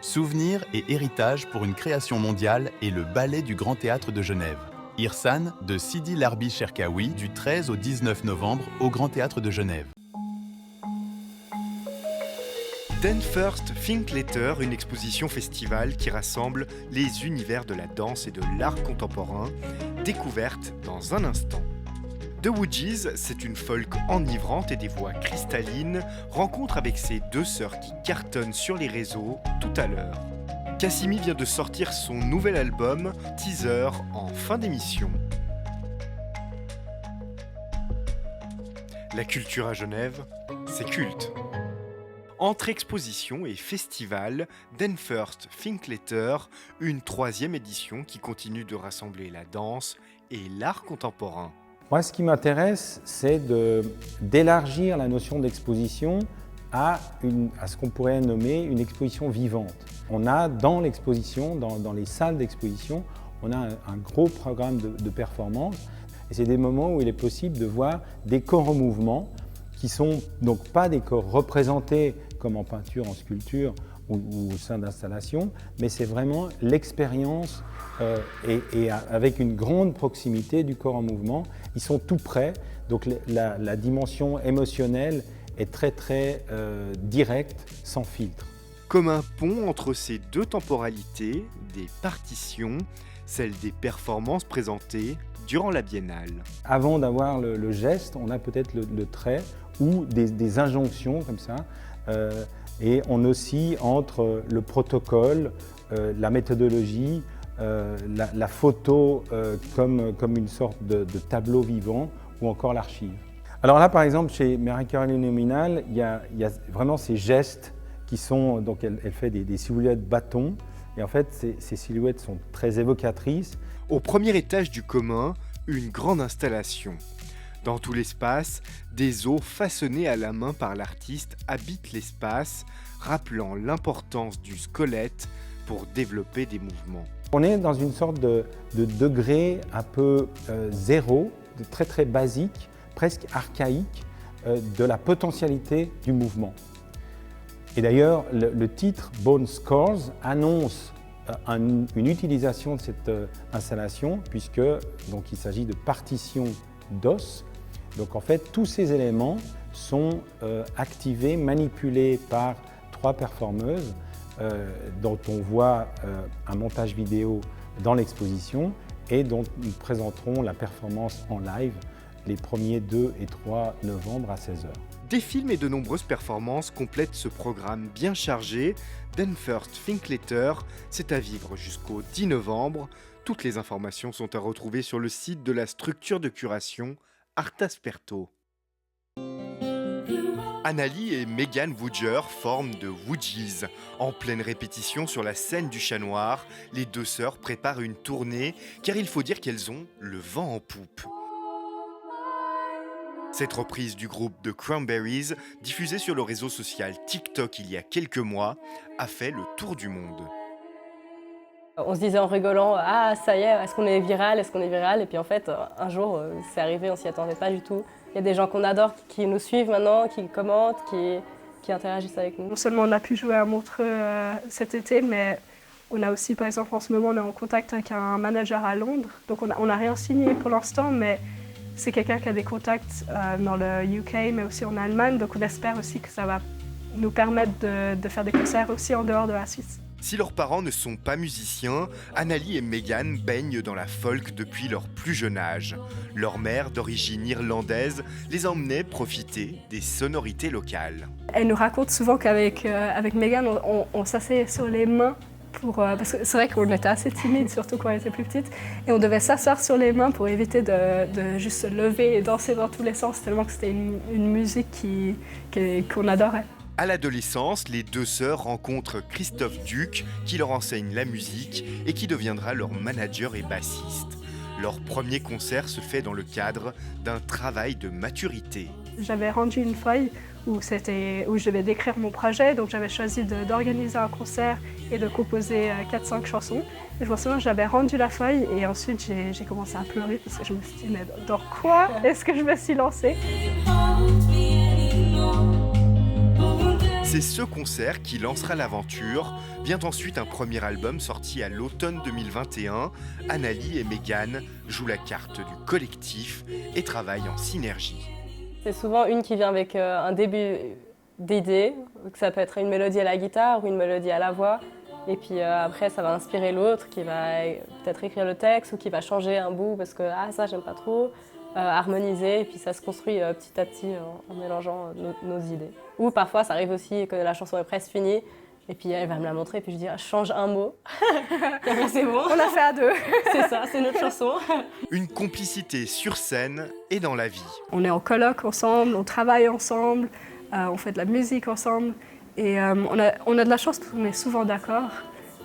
Souvenirs et héritage pour une création mondiale et le ballet du Grand Théâtre de Genève. Irsan de Sidi Larbi Cherkaoui du 13 au 19 novembre au Grand Théâtre de Genève. Then First Think Later, une exposition festival qui rassemble les univers de la danse et de l'art contemporain, découverte dans un instant. The Woodies, c'est une folk enivrante et des voix cristallines, rencontre avec ses deux sœurs qui cartonnent sur les réseaux tout à l'heure. Cassimi vient de sortir son nouvel album, Teaser, en fin d'émission. La culture à Genève, c'est culte. Entre exposition et festival, Then First Think Later, une troisième édition qui continue de rassembler la danse et l'art contemporain. Moi, ce qui m'intéresse, c'est d'élargir la notion d'exposition à ce qu'on pourrait nommer une exposition vivante. On a dans l'exposition, dans les salles d'exposition, on a un gros programme de performance. Et c'est des moments où il est possible de voir des corps en mouvement qui sont donc pas des corps représentés comme en peinture, en sculpture ou au sein d'installations, mais c'est vraiment l'expérience et avec une grande proximité du corps en mouvement. Ils sont tout près, donc la dimension émotionnelle est très directe, sans filtre. Comme un pont entre ces deux temporalités, des partitions, celle des performances présentées durant la biennale. Avant d'avoir le geste, on a peut-être le trait ou des injonctions comme ça. Et on oscille entre le protocole, la méthodologie, la photo comme une sorte de tableau vivant ou encore l'archive. Alors là, par exemple, chez Marie-Caroline Nominal, il y a vraiment ces gestes qui sont, donc elle fait des silhouettes bâtons, et en fait, ces silhouettes sont très évocatrices. Au premier étage du commun, une grande installation. Dans tout l'espace, des os façonnés à la main par l'artiste habitent l'espace, rappelant l'importance du squelette pour développer des mouvements. On est dans une sorte de degré un peu zéro, très basique, presque archaïque, de la potentialité du mouvement. Et d'ailleurs, le titre Bone Scores annonce une utilisation de cette installation, puisque donc, il s'agit de partitions d'os. Donc en fait, tous ces éléments sont activés, manipulés par 3 performeuses dont on voit un montage vidéo dans l'exposition et dont nous présenterons la performance en live les 1er, 2 et 3 novembre à 16h. Des films et de nombreuses performances complètent ce programme bien chargé. Then First Think Later, c'est à vivre jusqu'au 10 novembre. Toutes les informations sont à retrouver sur le site de la structure de curation Artasperto. Annalie et Megan Woodger forment The Woodies. En pleine répétition sur la scène du Chat Noir, les deux sœurs préparent une tournée car il faut dire qu'elles ont le vent en poupe. Cette reprise du groupe The Cranberries, diffusée sur le réseau social TikTok il y a quelques mois, a fait le tour du monde. On se disait en rigolant « Ah, ça y est, est-ce qu'on est viral, est-ce qu'on est viral ?» Et puis en fait, un jour, c'est arrivé, on s'y attendait pas du tout. Il y a des gens qu'on adore qui nous suivent maintenant, qui commentent, qui interagissent avec nous. Non seulement on a pu jouer à Montreux cet été, mais on a aussi, par exemple, en ce moment, on est en contact avec un manager à Londres. Donc on n'a rien signé pour l'instant, mais c'est quelqu'un qui a des contacts dans le UK, mais aussi en Allemagne. Donc on espère aussi que ça va nous permettre de faire des concerts aussi en dehors de la Suisse. Si leurs parents ne sont pas musiciens, Annalie et Megan baignent dans la folk depuis leur plus jeune âge. Leur mère, d'origine irlandaise, les emmenait profiter des sonorités locales. Elle nous raconte souvent qu'avec Megan, on s'asseyait sur les mains parce que c'est vrai qu'on était assez timide, surtout quand on était plus petite, et on devait s'asseoir sur les mains pour éviter de juste se lever et danser dans tous les sens, tellement que c'était une musique qu'on adorait. À l'adolescence, les deux sœurs rencontrent Christophe Duc, qui leur enseigne la musique et qui deviendra leur manager et bassiste. Leur premier concert se fait dans le cadre d'un travail de maturité. J'avais rendu une feuille où je devais décrire mon projet, donc j'avais choisi d'organiser un concert et de composer 4-5 chansons. Et je me souviens, j'avais rendu la feuille et ensuite j'ai commencé à pleurer parce que je me suis dit, mais dans quoi est-ce que je me suis lancée ? C'est ce concert qui lancera l'aventure. Vient ensuite un premier album sorti à l'automne 2021. Annalie et Megan jouent la carte du collectif et travaillent en synergie. C'est souvent une qui vient avec un début d'idée, que ça peut être une mélodie à la guitare ou une mélodie à la voix. Et puis après, ça va inspirer l'autre qui va peut-être écrire le texte ou qui va changer un bout parce que ça, j'aime pas trop. Harmoniser, et puis ça se construit petit à petit en mélangeant nos idées. Ou parfois, ça arrive aussi que la chanson est presque finie, et puis elle va me la montrer, et puis je dis change un mot. Et puis c'est bon. On l'a fait à deux. C'est ça, c'est notre chanson. Une complicité sur scène et dans la vie. On est en colloque ensemble, on travaille ensemble, on fait de la musique ensemble, et on a de la chance parce qu'on est souvent d'accord.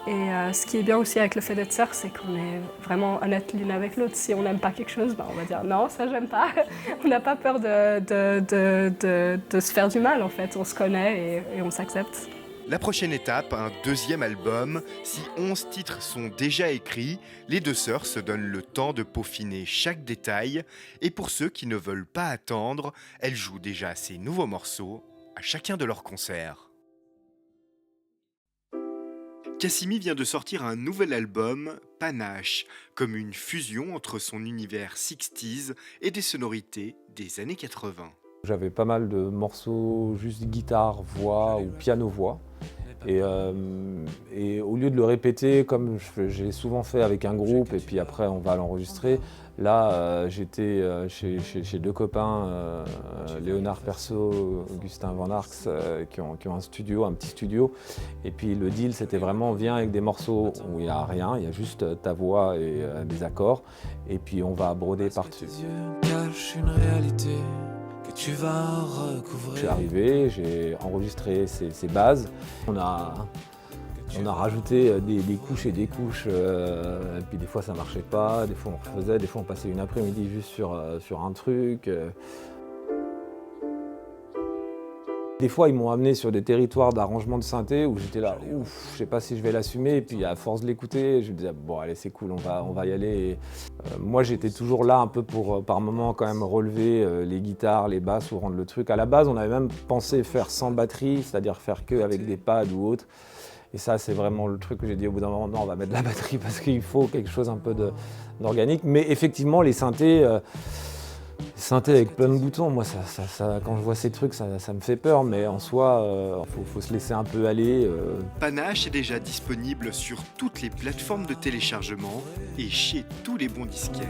Et ce qui est bien aussi avec le fait d'être sœurs, c'est qu'on est vraiment honnêtes l'une avec l'autre. Si on n'aime pas quelque chose, on va dire non, ça j'aime pas. On n'a pas peur de se faire du mal en fait. On se connaît et on s'accepte. La prochaine étape, un deuxième album. Si 11 titres sont déjà écrits, les deux sœurs se donnent le temps de peaufiner chaque détail. Et pour ceux qui ne veulent pas attendre, elles jouent déjà ces nouveaux morceaux à chacun de leurs concerts. Cassimi vient de sortir un nouvel album, Panache, comme une fusion entre son univers 60s et des sonorités des années 80. J'avais pas mal de morceaux juste guitare, voix ou piano-voix. Et au lieu de le répéter comme j'ai souvent fait avec un groupe et puis après on va l'enregistrer, là j'étais chez deux copains, Léonard Perso, Augustin Van Arx, qui ont un studio, un petit studio. Et puis le deal c'était vraiment on vient avec des morceaux où il n'y a rien, il y a juste ta voix et des accords. Et puis on va broder par-dessus. Je suis arrivé, j'ai enregistré ces bases. On a rajouté des couches et des couches, et puis des fois ça marchait pas, des fois on refaisait, des fois on passait une après-midi juste sur un truc. Des fois, ils m'ont amené sur des territoires d'arrangement de synthé où j'étais là, ouf, je sais pas si je vais l'assumer. Et puis, à force de l'écouter, je me disais, bon, allez, c'est cool, on va y aller. Et, moi, j'étais toujours là un peu pour, par moment, quand même relever les guitares, les basses ou rendre le truc. À la base, on avait même pensé faire sans batterie, c'est-à-dire faire que avec des pads ou autre. Et ça, c'est vraiment le truc que j'ai dit au bout d'un moment, non, on va mettre de la batterie parce qu'il faut quelque chose un peu d'organique. Mais effectivement, les synthés avec plein de boutons, moi, quand je vois ces trucs, ça me fait peur, mais en soi, faut se laisser un peu aller. Panache est déjà disponible sur toutes les plateformes de téléchargement et chez tous les bons disquaires.